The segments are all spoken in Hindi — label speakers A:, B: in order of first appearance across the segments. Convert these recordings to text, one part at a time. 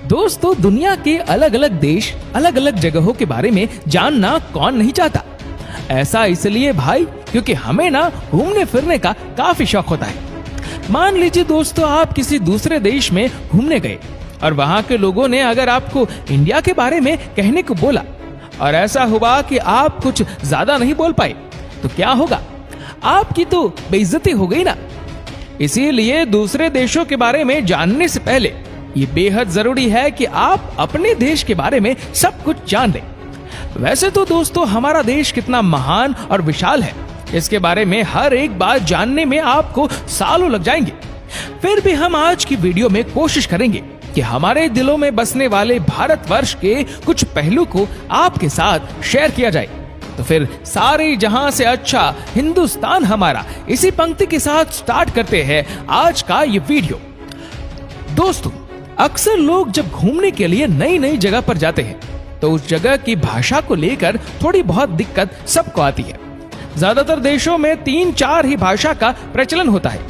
A: दोस्तों, दुनिया के अलग अलग देश, अलग अलग जगहों के बारे में जानना कौन नहीं चाहता। ऐसा इसलिए भाई क्योंकि हमें ना घूमने फिरने का काफी शौक होता है। मान लीजिए दोस्तों, आप किसी दूसरे देश में घूमने गए और वहां के लोगों ने अगर आपको इंडिया के बारे में कहने को बोला और ऐसा हुआ कि आप कुछ ज्यादा नहीं बोल पाए, तो क्या होगा? आपकी तो बेइज्जती हो गई ना। इसीलिए दूसरे देशों के बारे में जानने से पहले ये बेहद जरूरी है कि आप अपने देश के बारे में सब कुछ जान लें। वैसे तो दोस्तों, हमारा देश कितना महान और विशाल है, इसके बारे में हर एक बात जानने में आपको सालों लग जाएंगे। फिर भी हम आज की वीडियो में कोशिश करेंगे कि हमारे दिलों में बसने वाले भारतवर्ष के कुछ पहलू को आपके साथ शेयर किया जाए। तो फिर सारे जहां से अच्छा हिंदुस्तान हमारा, इसी पंक्ति के साथ स्टार्ट करते हैं आज का ये वीडियो। दोस्तों, अक्सर लोग जब घूमने के लिए नई नई जगह पर जाते हैं तो उस जगह की भाषा को लेकर थोड़ी बहुत दिक्कत सबको आती है। ज्यादातर देशों में 3-4 ही भाषा का प्रचलन होता है,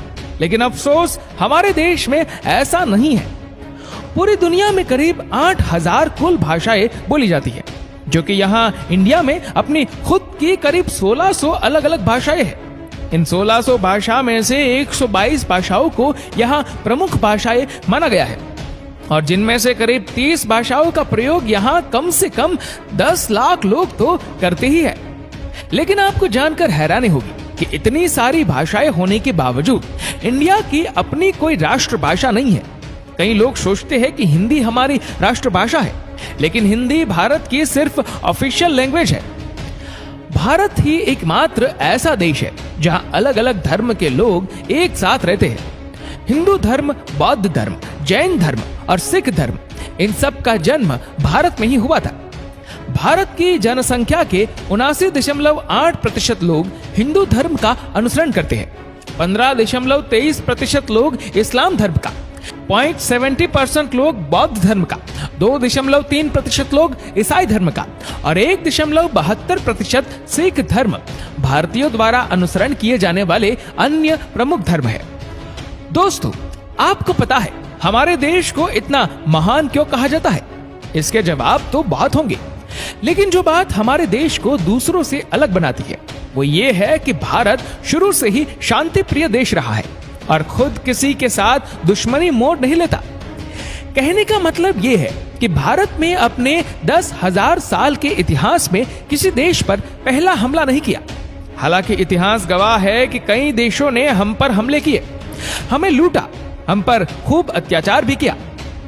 A: लेकिन अफसोस हमारे देश में ऐसा नहीं है। पूरी दुनिया में करीब 8000 कुल भाषाएं बोली जाती है, जो कि यहाँ इंडिया में अपनी खुद की करीब 1600 अलग अलग भाषाएं हैं। इन 1600 भाषा में से 122 भाषाओं को यहाँ प्रमुख भाषाएं माना गया है, और जिनमें से करीब 30 भाषाओं का प्रयोग यहाँ कम से कम 10 लाख लोग तो करते ही है। लेकिन आपको जानकर हैरानी होगी कि इतनी सारी भाषाएं होने के बावजूद इंडिया की अपनी कोई राष्ट्रभाषा नहीं है। कई लोग सोचते हैं कि हिंदी हमारी राष्ट्रभाषा है, लेकिन हिंदी भारत की सिर्फ ऑफिशियल लैंग्वेज है। भारत ही एकमात्र ऐसा देश है जहां अलग अलग धर्म के लोग एक साथ रहते हैं। हिंदू धर्म, बौद्ध धर्म, जैन धर्म और सिख धर्म, इन सब का जन्म भारत में ही हुआ था। भारत की जनसंख्या के 79.8% लोग हिंदू धर्म का अनुसरण करते हैं, 15.23% लोग इस्लाम धर्म का, 0.70% लोग बौद्ध धर्म का, 2.3% लोग ईसाई धर्म का और 1.72% सिख धर्म भारतीयों द्वारा अनुसरण किए जाने वाले अन्य प्रमुख धर्म है। दोस्तों, आपको पता है हमारे देश को इतना महान क्यों कहा जाता है? इसके जवाब तो बहुत होंगे, लेकिन जो बात हमारे देश को दूसरों से अलग बनाती है वो ये है कि भारत शुरू से ही शांति प्रिय देश रहा है और खुद किसी के साथ दुश्मनी मोड़ नहीं लेता। कहने का मतलब ये है कि भारत में अपने 10,000 साल के इतिहास में किसी देश पर पहला हमला नहीं किया। हालांकि इतिहास गवाह है कि कई देशों ने हम पर हमले किए, हमें लूटा, हम पर खूब अत्याचार भी किया,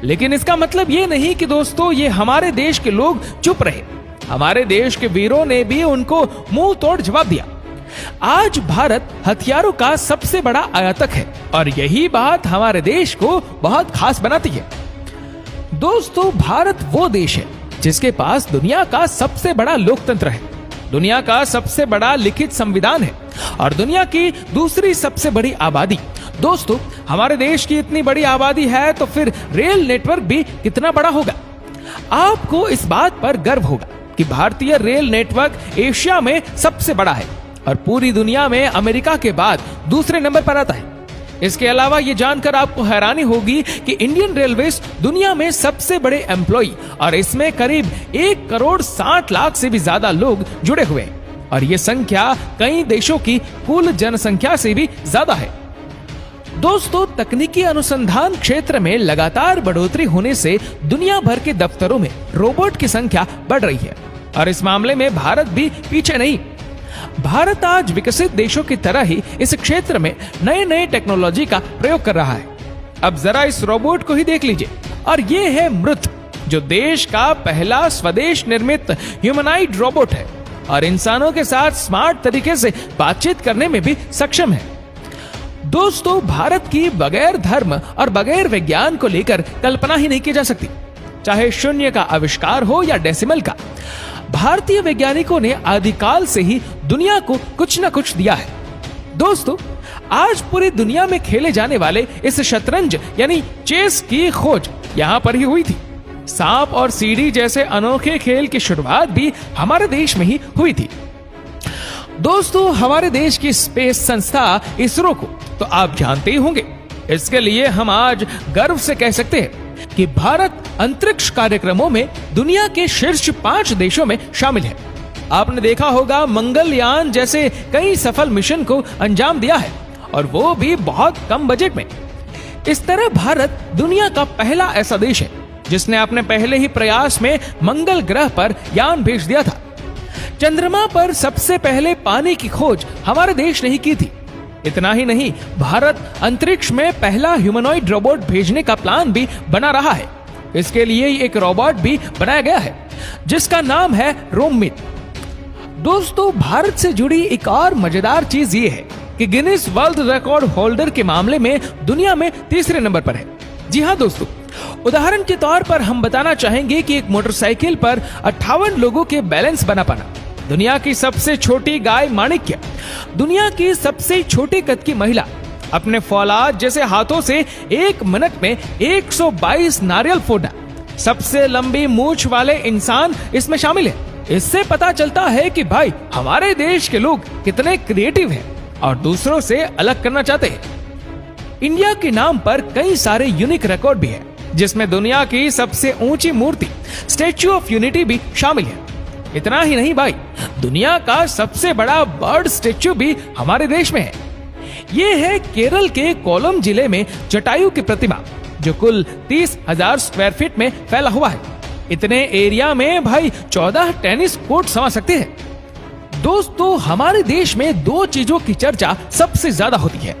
A: लेकिन इसका मतलब ये नहीं कि दोस्तों ये हमारे देश के लोग चुप रहे। हमारे देश के वीरों ने भी उनको मुंह तोड़ जवाब दिया। आज भारत हथियारों का सबसे बड़ा आयातक है और यही बात हमारे देश को बहुत खास बनाती है। दोस्तों, भारत वो देश है जिसके पास दुनिया का सबसे बड़ा लोकतंत्र है, दुनिया का सबसे बड़ा लिखित संविधान है और दुनिया की दूसरी सबसे बड़ी आबादी। दोस्तों, हमारे देश की इतनी बड़ी आबादी है तो फिर रेल नेटवर्क भी कितना बड़ा होगा। आपको इस बात पर गर्व होगा कि भारतीय रेल नेटवर्क एशिया में सबसे बड़ा है और पूरी दुनिया में अमेरिका के बाद दूसरे नंबर पर आता है। इसके अलावा ये जानकर आपको हैरानी होगी कि इंडियन रेलवेज दुनिया में सबसे बड़े एम्प्लॉय और इसमें करीब 1,60,00,000 से भी ज्यादा लोग जुड़े हुए हैं और ये संख्या कई देशों की कुल जनसंख्या से भी ज्यादा है। दोस्तों, तकनीकी अनुसंधान क्षेत्र में लगातार बढ़ोतरी होने से दुनिया भर के दफ्तरों में रोबोट की संख्या बढ़ रही है और इस मामले में भारत भी पीछे नहीं। भारत आज विकसित देशों की तरह ही इस क्षेत्र में नए नए टेक्नोलॉजी का प्रयोग कर रहा है। अब जरा इस रोबोट को ही देख लीजिए, और ये है मृत, जो देश का पहला स्वदेश निर्मित ह्यूमनाइड रोबोट है और इंसानों के साथ स्मार्ट तरीके से बातचीत करने में भी सक्षम है। दोस्तों, भारत की बगैर धर्म और बगैर विज्ञान को लेकर कल्पना ही नहीं की जा सकती, चाहे शून्य का आविष्कार हो या डेसिमल का। भारतीय वैज्ञानिकों ने आदिकाल से ही दुनिया को कुछ न कुछ दिया है। दोस्तों, आज पूरी दुनिया में खेले जाने वाले इस शतरंज यानी चेस की खोज यहाँ पर ही हुई थी। सांप और सीढ़ी जैसे अनोखे खेल की शुरुआत भी हमारे देश में ही हुई थी। दोस्तों, हमारे देश की स्पेस संस्था इसरो को तो आप जानते ही होंगे। इसके लिए हम आज गर्व से कह सकते हैं कि कि भारत अंतरिक्ष कार्यक्रमों में दुनिया के शीर्ष 5 देशों में शामिल है। आपने देखा होगा मंगलयान जैसे कई सफल मिशन को अंजाम दिया है, और वो भी बहुत कम बजट में। इस तरह भारत दुनिया का पहला ऐसा देश है जिसने अपने पहले ही प्रयास में मंगल ग्रह पर यान भेज दिया था। चंद्रमा पर सबसे पहले पानी की खोज हमारे देश ने ही की थी। इतना ही नहीं, भारत अंतरिक्ष में पहला ह्यूमनॉइड रोबोट भेजने का प्लान भी बना रहा है। इसके लिए एक रोबोट भी बनाया गया है जिसका नाम है रोमित। दोस्तों, भारत से जुड़ी एक और मजेदार चीज ये है कि गिनीज वर्ल्ड रिकॉर्ड होल्डर के मामले में दुनिया में तीसरे नंबर पर है। जी हाँ दोस्तों, उदाहरण के तौर पर हम बताना चाहेंगे कि एक मोटरसाइकिल पर 58 लोगों के बैलेंस बना पाना, दुनिया की सबसे छोटी गाय माणिक्य, दुनिया की सबसे छोटे कद की महिला अपने फौलाद जैसे हाथों से 1 मिनट में 122 नारियल फोड़ना, सबसे लंबी मूंछ वाले इंसान इसमें शामिल है। इससे पता चलता है कि भाई हमारे देश के लोग कितने क्रिएटिव हैं और दूसरों से अलग करना चाहते हैं। इंडिया के नाम पर कई सारे यूनिक रिकॉर्ड भी है, जिसमें दुनिया की सबसे ऊंची मूर्ति स्टैच्यू ऑफ यूनिटी भी शामिल है। इतना ही नहीं भाई, दुनिया का सबसे बड़ा बर्ड स्टैच्यू भी हमारे देश में है। ये है केरल के कोलम जिले में जटायु की प्रतिमा, जो कुल 30,000 स्क्वायर फीट में फैला हुआ है। इतने एरिया में भाई 14 टेनिस कोर्ट समा सकते हैं। दोस्तों, हमारे देश में 2 चीजों की चर्चा सबसे ज्यादा होती है।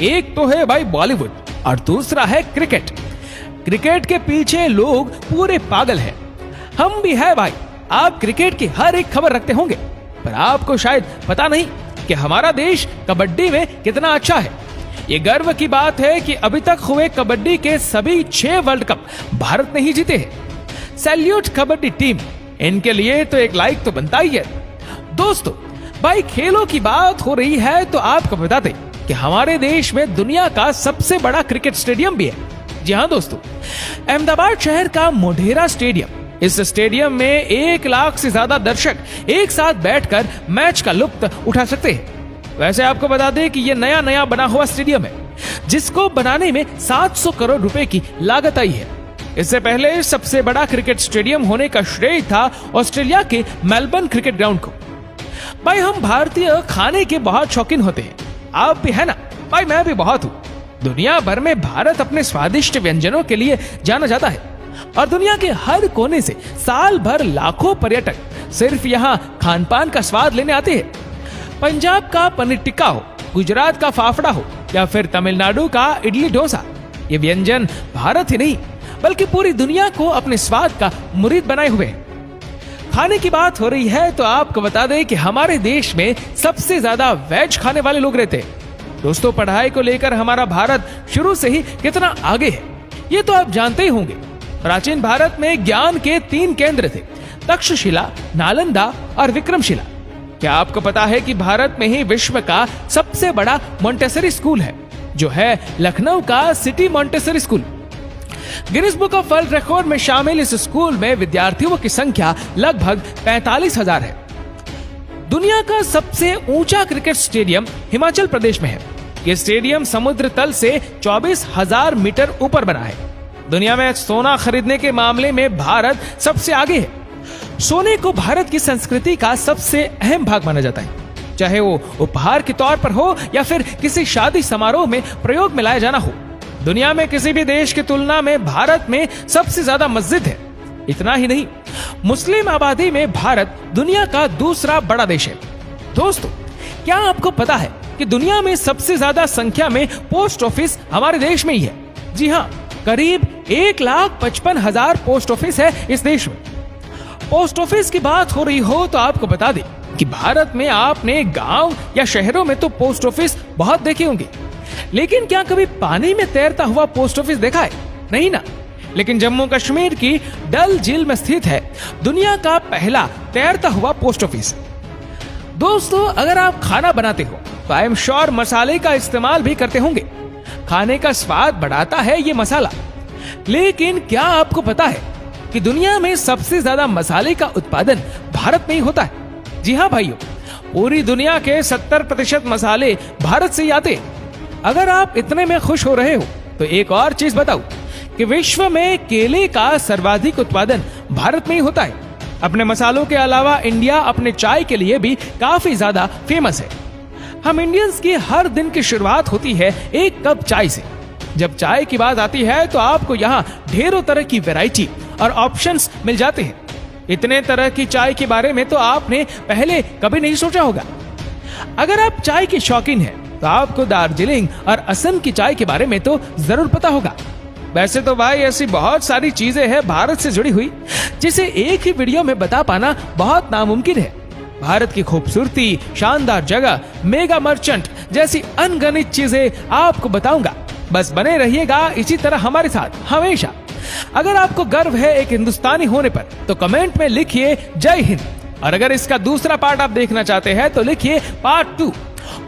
A: एक तो है भाई बॉलीवुड और दूसरा है क्रिकेट। क्रिकेट के पीछे लोग पूरे पागल हैं। हम भी है भाई। आप क्रिकेट की हर एक खबर रखते होंगे, पर आपको शायद पता नहीं कि हमारा देश कबड्डी में कितना अच्छा है। ये गर्व की बात है कि अभी तक हुए कबड्डी के सभी 6 वर्ल्ड कप भारत ने ही जीते हैं। सैल्यूट कबड्डी टीम, इनके लिए तो एक लाइक तो बनता ही है। दोस्तों, भाई खेलों की बात हो रही है तो आपको बता दें कि हमारे देश में दुनिया का सबसे बड़ा क्रिकेट स्टेडियम भी है। जी हाँ दोस्तों, अहमदाबाद शहर का मोढेरा स्टेडियम, इस स्टेडियम में 1 लाख से ज्यादा दर्शक एक साथ बैठकर मैच का लुत्फ उठा सकते हैं। वैसे आपको बता दें कि यह नया बना हुआ स्टेडियम है, जिसको बनाने में 700 करोड़ रुपए की लागत आई है। इससे पहले सबसे बड़ा क्रिकेट स्टेडियम होने का श्रेय था ऑस्ट्रेलिया के मेलबर्न क्रिकेट ग्राउंड को। भाई हम भारतीय खाने के बहुत शौकीन होते हैं, आप भी है ना? भाई मैं भी बहुत हूँ। दुनिया भर में भारत अपने स्वादिष्ट व्यंजनों के लिए जाना जाता है और दुनिया के हर कोने से साल भर लाखों पर्यटक सिर्फ यहाँ खान पान का स्वाद लेने आते हैं। पंजाब का पनीर टिक्का हो, गुजरात का फाफड़ा हो या फिर तमिलनाडु का इडली डोसा, ये व्यंजन भारत ही नहीं बल्कि पूरी दुनिया को अपने स्वाद का मुरीद बनाए हुए हैं। खाने की बात हो रही है तो आपको बता दें कि हमारे देश में सबसे ज्यादा वेज खाने वाले लोग रहते हैं। दोस्तों, पढ़ाई को लेकर हमारा भारत शुरू से ही कितना आगे है, ये तो आप जानते ही होंगे। प्राचीन भारत में ज्ञान के 3 केंद्र थे, तक्षशिला, नालंदा और विक्रमशिला। क्या आपको पता है कि भारत में ही विश्व का सबसे बड़ा मॉन्टेसरी स्कूल है, जो है लखनऊ का city Montessori school. Guinness book of world record में शामिल इस स्कूल में विद्यार्थियों की संख्या लगभग 45,000 है। दुनिया का सबसे ऊंचा क्रिकेट स्टेडियम हिमाचल प्रदेश में है। यह स्टेडियम समुद्र तल से 24,000 मीटर ऊपर बना है। दुनिया में सोना खरीदने के मामले में भारत सबसे आगे है। सोने को भारत की संस्कृति का सबसे अहम भाग माना जाता है, चाहे वो उपहार के तौर पर हो या फिर किसी शादी समारोह में प्रयोग में लाया जाना हो। दुनिया में किसी भी देश की तुलना में भारत में सबसे ज्यादा मस्जिद है। इतना ही नहीं, मुस्लिम आबादी में भारत दुनिया का दूसरा बड़ा देश है। दोस्तों, क्या आपको पता है कि दुनिया में सबसे ज्यादा संख्या में पोस्ट ऑफिस हमारे देश में ही है? जी हाँ, करीब 1,55,000 पोस्ट ऑफिस है इस देश में। पोस्ट ऑफिस की बात हो रही हो तो आपको बता दें कि भारत में आपने गांव या शहरों में तो पोस्ट ऑफिस बहुत देखे होंगे, लेकिन क्या कभी पानी में तैरता हुआ पोस्ट ऑफिस देखा है? नहीं ना। लेकिन जम्मू कश्मीर की डल झील में स्थित है दुनिया का पहला तैरता हुआ पोस्ट ऑफिस। दोस्तों, अगर आप खाना बनाते हो तो आई एम श्योर मसाले का इस्तेमाल भी करते होंगे। खाने का स्वाद बढ़ाता है ये मसाला। लेकिन क्या आपको पता है कि दुनिया में सबसे ज्यादा मसाले का उत्पादन भारत में ही होता है? जी हाँ भाइयों, पूरी दुनिया के 70% मसाले भारत से ही आते हैं। अगर आप इतने में खुश हो रहे हो तो एक और चीज बताऊं कि विश्व में केले का सर्वाधिक उत्पादन भारत में ही होता है। अपने मसालों के अलावा इंडिया अपने चाय के लिए भी काफी ज्यादा फेमस है। हम इंडियंस की हर दिन की शुरुआत होती है एक कप चाय से। जब चाय की बात आती है तो आपको यहाँ ढेरों तरह की वैरायटी और ऑप्शंस मिल जाते हैं। इतने तरह की चाय के बारे में तो आपने पहले कभी नहीं सोचा होगा। अगर आप चाय के शौकीन हैं तो आपको दार्जिलिंग और असम की चाय के बारे में तो जरूर पता होगा। वैसे तो भाई ऐसी बहुत सारी चीजें हैं भारत से जुड़ी हुई जिसे एक ही वीडियो में बता पाना बहुत नामुमकिन है। भारत की खूबसूरती, शानदार जगह, मेगा मर्चेंट जैसी अनगिनत चीजें आपको बताऊंगा। बस बने रहिएगा इसी तरह हमारे साथ हमेशा। अगर आपको गर्व है एक हिंदुस्तानी होने पर तो कमेंट में लिखिए जय हिंद, और अगर इसका दूसरा पार्ट आप देखना चाहते हैं तो लिखिए पार्ट 2।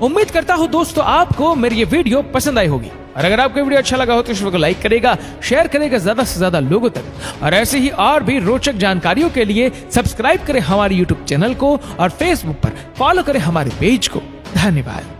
A: उम्मीद करता हूं दोस्तों आपको मेरी ये वीडियो पसंद आई होगी, और अगर आपको वीडियो अच्छा लगा हो तो इस वीडियो को लाइक करेगा, शेयर करेगा ज्यादा से ज्यादा लोगों तक, और ऐसे ही और भी रोचक जानकारियों के लिए सब्सक्राइब करें हमारे यूट्यूब चैनल को और फेसबुक पर फॉलो करें हमारे पेज को। धन्यवाद।